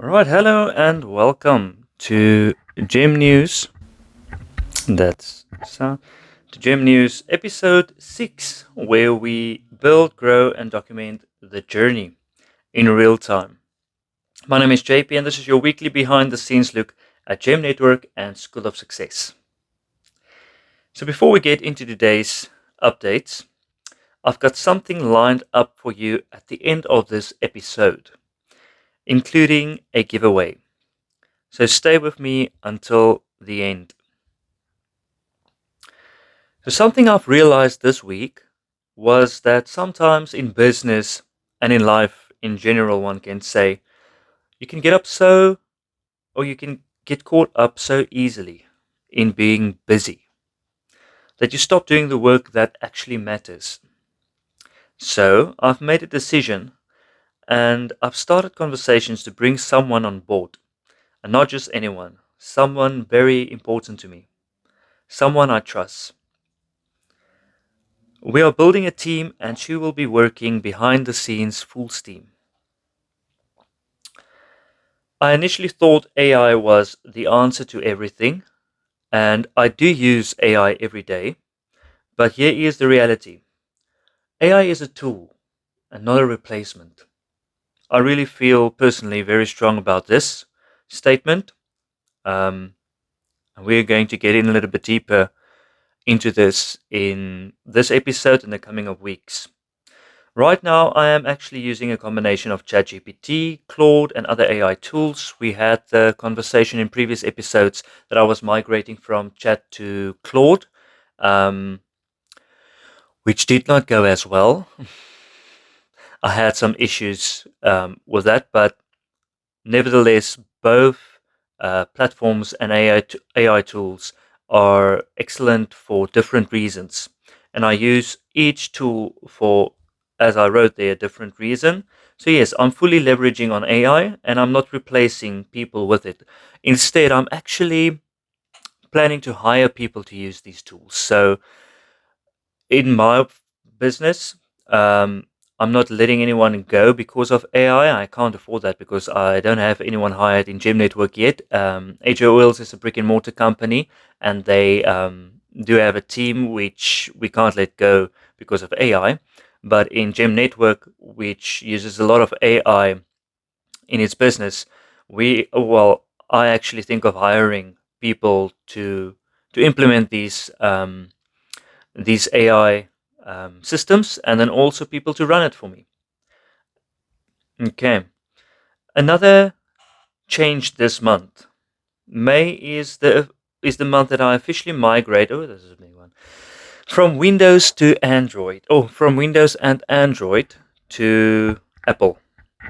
All right, hello and welcome to Gem News. That's sound to Gem News episode 6, where we build, grow, and document the journey in real time. My name is JP, and this is your weekly behind the scenes look at Gem Network and School of Success. So, before we get into today's updates, I've got something lined up for you at the end of this episode, including a giveaway. So stay with me until the end. So something I've realized this week was that sometimes in business and in life in general, one can say, you can get up or you can get caught up so easily in being busy that you stop doing the work that actually matters. So I've made a decision and I've started conversations to bring someone on board, and not just anyone, someone very important to me, someone I trust. We are building a team and she will be working behind the scenes full steam. I initially thought AI was the answer to everything, and I do use AI every day, but here is the reality. AI is a tool and not a replacement. I really feel personally very strong about this statement, and we're going to get in a little bit deeper into this in this episode in the coming of weeks. Right now, I am actually using a combination of ChatGPT, Claude, and other AI tools. We had the conversation in previous episodes that I was migrating from Chat to Claude, um, which did not go as well. I had some issues with that, but nevertheless, both platforms and AI tools are excellent for different reasons. And I use each tool for, as I wrote there, a different reason. So, yes, I'm fully leveraging on AI and I'm not replacing people with it. Instead, I'm actually planning to hire people to use these tools. So, in my business, I'm not letting anyone go because of AI. I can't afford that because I don't have anyone hired in Gem Network yet. AJ Oils is a brick and mortar company, and they do have a team which we can't let go because of AI. But in Gem Network, which uses a lot of AI in its business, I actually think of hiring people to implement these AI systems, and then also people to run it for me. Okay. Another change this month. May is the month that I officially migrate. Oh, this is a big one. From Windows to Android. Oh, from Windows and Android to Apple.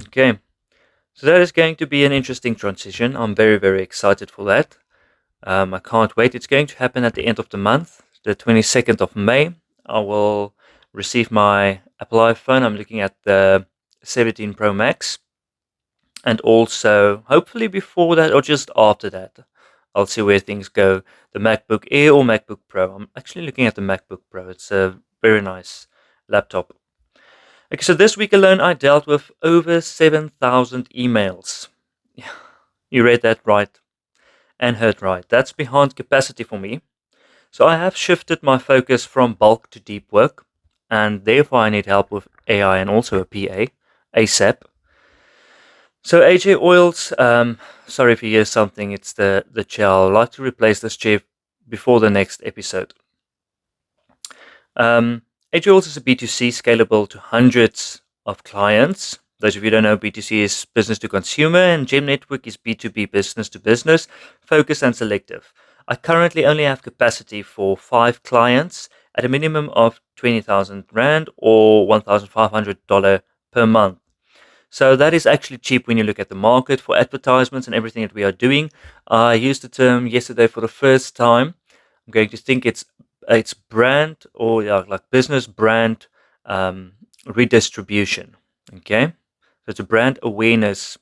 Okay. So that is going to be an interesting transition. I'm very, very excited for that. I can't wait. It's going to happen at the end of the month, the 22nd of May. I will receive my Apple iPhone. I'm looking at the 17 Pro Max. And also, hopefully before that or just after that, I'll see where things go. The MacBook Air or MacBook Pro. I'm actually looking at the MacBook Pro. It's a very nice laptop. Okay, so this week alone, I dealt with over 7,000 emails. You read that right and heard right. That's beyond capacity for me. So I have shifted my focus from bulk to deep work, and therefore I need help with AI and also a PA ASAP. So AJ Oils, sorry if you hear something, it's the chair. I'd like to replace this chair before the next episode. AJ Oils is a B2C scalable to hundreds of clients. Those of you who don't know, B2C is business to consumer, and Gem Network is B2B, business to business, focused and selective. I currently only have capacity for 5 clients at a minimum of 20,000 Rand or $1,500 per month. So that is actually cheap when you look at the market for advertisements and everything that we are doing. I used the term yesterday for the first time. I'm going to think it's brand or like business brand redistribution. Okay, so it's a brand awareness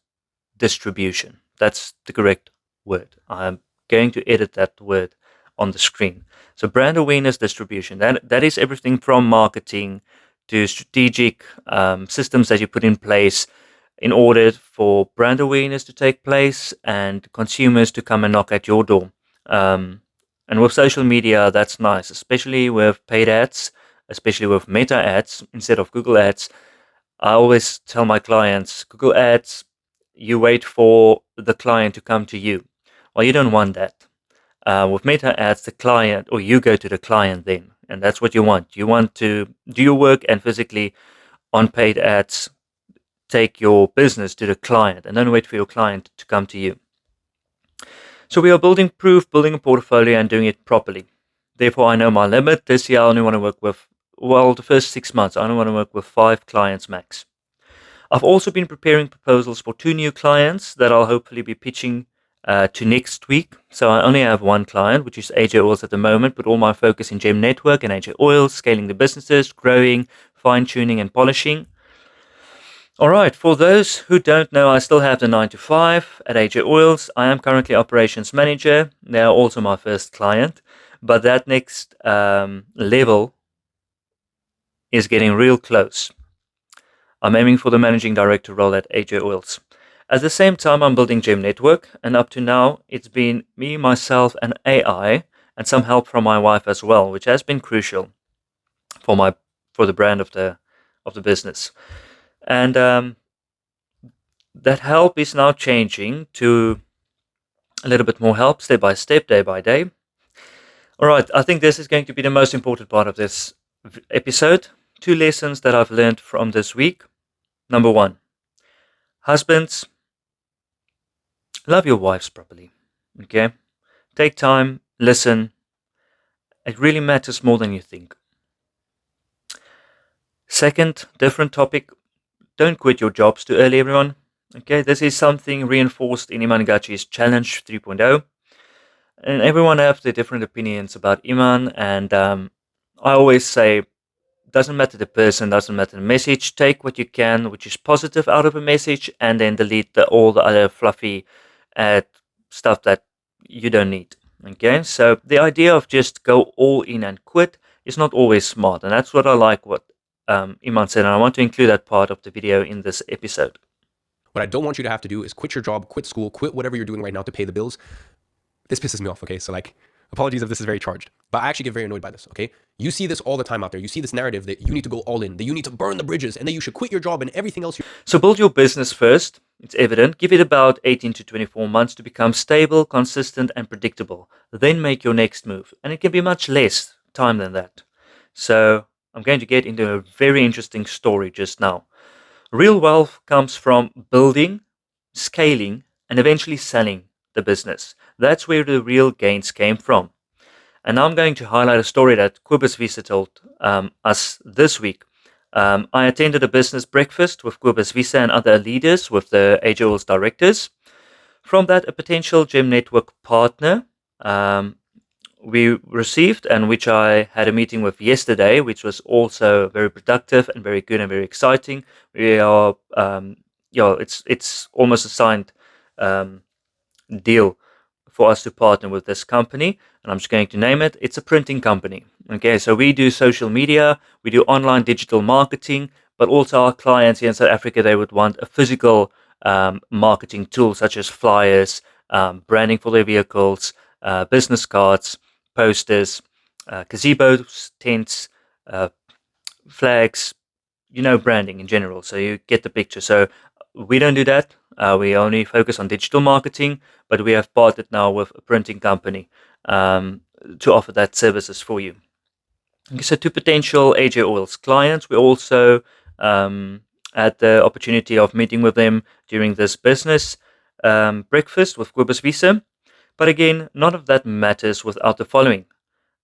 distribution. That's the correct word. I'm going to edit that word on the screen. So brand awareness distribution. That is everything from marketing to strategic systems that you put in place in order for brand awareness to take place and consumers to come and knock at your door. Um, and with social media, that's nice, especially with paid ads, especially with Meta ads instead of Google ads. I always tell my clients, Google ads, you wait for the client to come to you. Well, you don't want that. With Meta ads, the client, or you go to the client then, and that's what you want. You want to do your work and physically on paid ads take your business to the client and don't wait for your client to come to you. So we are building proof, building a portfolio and doing it properly. Therefore, I know my limit. This year, I only want to work with, well, the first 6 months, I only want to work with 5 clients max. I've also been preparing proposals for 2 new clients that I'll hopefully be pitching to next week. So I only have 1 client, which is AJ Oils at the moment, but all my focus in Gem Network and AJ Oils, scaling the businesses, growing, fine-tuning and polishing. All right, for those who don't know, I still have the 9 to 5 at AJ Oils. I am currently operations manager. They are also my first client, but that next level is getting real close. I'm aiming for the managing director role at AJ Oils. At the same time, I'm building Gem Network, and up to now, it's been me, myself, and AI, and some help from my wife as well, which has been crucial for the brand of the business. And that help is now changing to a little bit more help, step by step, day by day. All right, I think this is going to be the most important part of this episode. 2 lessons that I've learned from this week. Number 1, husbands, love your wives properly. Okay? Take time, listen. It really matters more than you think. Second, different topic, don't quit your jobs too early, everyone. Okay, this is something reinforced in Iman Gachi's Challenge 3.0. And everyone has their different opinions about Iman, and I always say, doesn't matter the person, doesn't matter the message, take what you can, which is positive out of a message, and then delete all the other fluffy stuff that you don't need. Okay, so the idea of just go all in and quit is not always smart, and that's what I like what Iman said, and I want to include that part of the video in this episode. What I don't want you to have to do is quit your job, quit school, quit whatever you're doing right now to pay the bills. This pisses me off, okay? So apologies if this is very charged, but I actually get very annoyed by this, okay? You see this all the time out there. You see this narrative that you need to go all in, that you need to burn the bridges, and that you should quit your job and everything else. So build your business first. It's evident. Give it about 18 to 24 months to become stable, consistent, and predictable. Then make your next move. And it can be much less time than that. So I'm going to get into a very interesting story just now. Real wealth comes from building, scaling, and eventually selling the business. That's where the real gains came from. And now I'm going to highlight a story that Kobus Visa told us this week. I attended a business breakfast with Kobus Visa and other leaders with the AJ Oils directors. From that, a potential Gem Network partner we received, and which I had a meeting with yesterday, which was also very productive and very good and very exciting. We are, it's almost a signed deal for us to partner with this company, and I'm just going to name it. It's a printing company. Okay, so we do social media, we do online digital marketing, but also our clients here in South Africa, they would want a physical marketing tool such as flyers, branding for their vehicles, business cards, posters, gazebos, tents, flags, branding in general. So you get the picture. So we don't do that. We only focus on digital marketing, but we have partnered now with a printing company to offer that services for you. Okay, so to potential AJ Oils clients, we also had the opportunity of meeting with them during this business breakfast with Kobus Visa. But again, none of that matters without the following.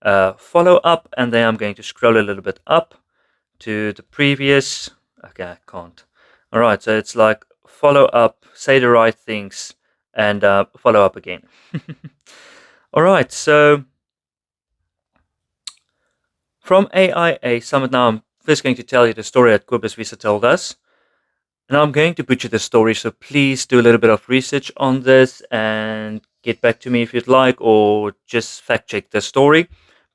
Follow up, and then I'm going to scroll a little bit up to the previous. Okay, I can't. All right, so it's like follow up, say the right things, and follow up again. All right, so from AIA Summit now, I'm first going to tell you the story that Kobus Visa told us. Now I'm going to butcher the story, so please do a little bit of research on this and get back to me if you'd like, or just fact check the story.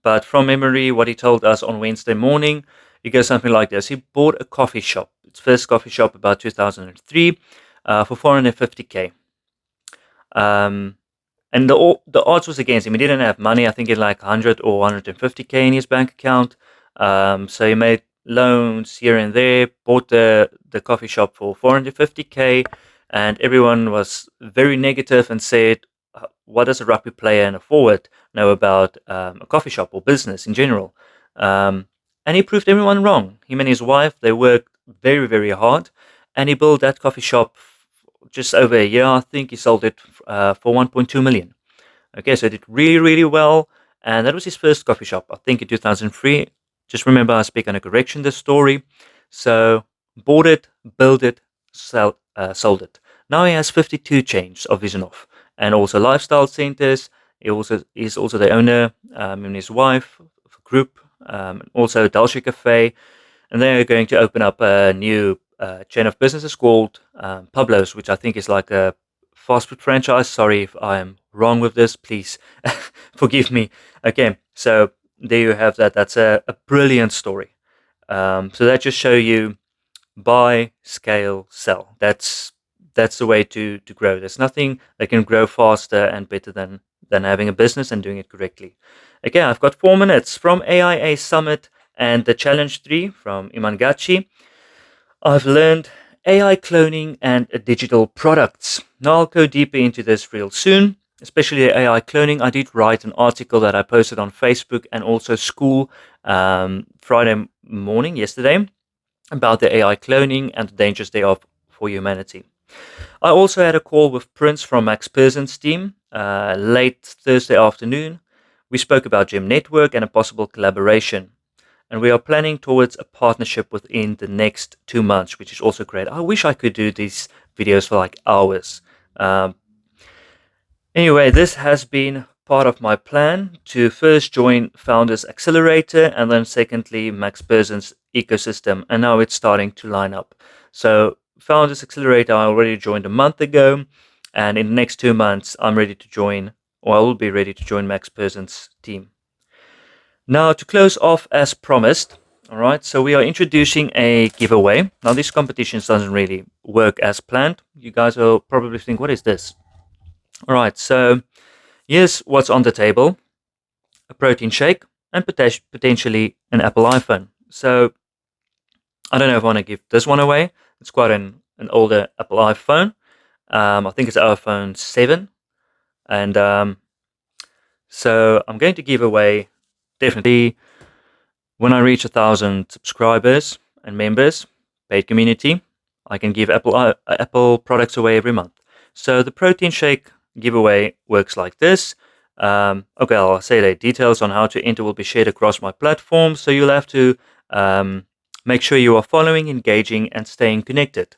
But from memory, what he told us on Wednesday morning, it goes something like this. He bought a coffee shop. its first coffee shop about 2003 for 450K. And the odds was against him. He didn't have money. I think he had like 100 or 150K in his bank account. So he made loans here and there, bought the coffee shop for 450K, and everyone was very negative and said, what does a rugby player and a forward know about a coffee shop or business in general? And he proved everyone wrong. Him and his wife, they worked very, very hard, and he built that coffee shop just over a year. I think he sold it for 1.2 million. Okay, so he did really, really well, and that was his first coffee shop, I think in 2003. Just remember, I speak on a correction this story. So bought it, built it, sold it. Now he has 52 chains of his and off, and also lifestyle centers. He's also the owner, and his wife of a group, also Dolce Cafe, and they're going to open up a new chain of businesses called Pablo's, which I think is like a fast food franchise. Sorry if I am wrong with this, please forgive me. Okay, so there you have that. That's a brilliant story. So that just show you buy, scale, sell. That's the way to grow. There's nothing that can grow faster and better than having a business and doing it correctly. Okay, I've got 4 minutes from AIA Summit and the Challenge 3 from Imangachi. I've learned AI cloning and digital products. Now I'll go deeper into this real soon, especially AI cloning. I did write an article that I posted on Facebook and also Skool Friday morning, yesterday, about the AI cloning and the dangers thereof for humanity. I also had a call with Prince from Max Person's team late Thursday afternoon. We spoke about Gem Network and a possible collaboration. And we are planning towards a partnership within the next 2 months, which is also great. I wish I could do these videos for like hours. Anyway, this has been part of my plan to first join Founders Accelerator and then secondly Max Person's ecosystem. And now it's starting to line up. So Founders Accelerator I already joined a month ago. And in the next 2 months, I'm ready to join, or I will be ready to join Max Person's team. Now, to close off as promised, all right, so we are introducing a giveaway. Now, this competition doesn't really work as planned. You guys will probably think, what is this? All right, so here's what's on the table. A protein shake and potentially an Apple iPhone. So I don't know if I want to give this one away. It's quite an older Apple iPhone. I think it's iPhone 7. And so I'm going to give away, definitely, when I reach 1,000 subscribers and members, paid community, I can give Apple products away every month. So the protein shake giveaway works like this. Okay, I'll say the details on how to enter will be shared across my platform. So you'll have to make sure you are following, engaging, and staying connected.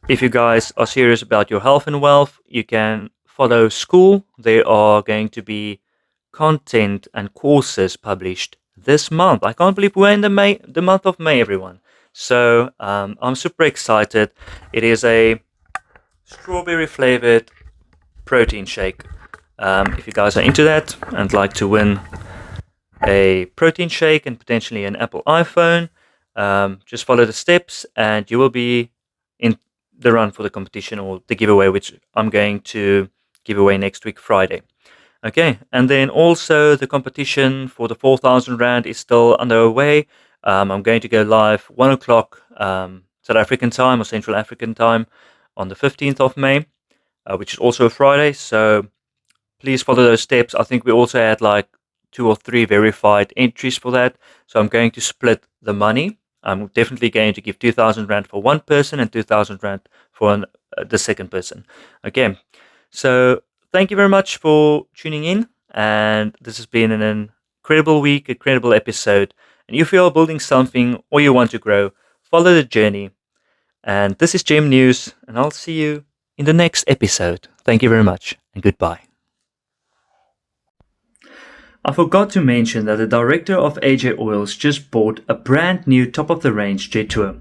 If you guys are serious about your health and wealth, you can follow Skool. There are going to be content and courses published this month. I can't believe we're in the month of May, everyone. So I'm super excited. It is a strawberry flavored protein shake. If you guys are into that and like to win a protein shake and potentially an Apple iPhone, just follow the steps and you will be in the run for the competition or the giveaway, which I'm going to give away next week, Friday. Okay, and then also the competition for the 4,000 Rand is still underway. I'm going to go live 1 o'clock South African time or Central African time on the 15th of May, which is also a Friday. So please follow those steps. I think we also had like 2 or 3 verified entries for that. So I'm going to split the money. I'm definitely going to give 2,000 Rand for one person and 2,000 Rand for the second person. Okay, so thank you very much for tuning in. And this has been an incredible week, incredible episode. And if you are building something or you want to grow, follow the journey. And this is Gem News, and I'll see you in the next episode. Thank you very much, and goodbye. I forgot to mention that the director of AJ Oils just bought a brand new top-of-the-range jet tour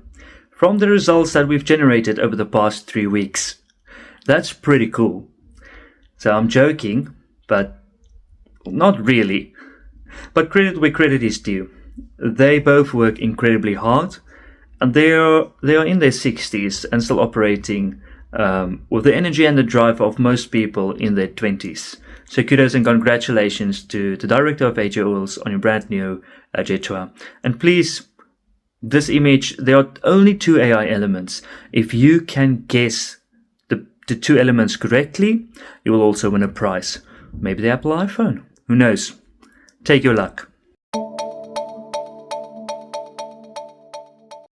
from the results that we've generated over the past 3 weeks. That's pretty cool. So I'm joking, but not really. But credit where credit is due. They both work incredibly hard. And they are in their 60s and still operating with the energy and the drive of most people in their 20s. So kudos and congratulations to the director of AJ Oils on your brand new Jet. And please, this image, there are only 2 AI elements. If you can guess the 2 elements correctly, you will also win a prize. Maybe the Apple iPhone. Who knows? Take your luck.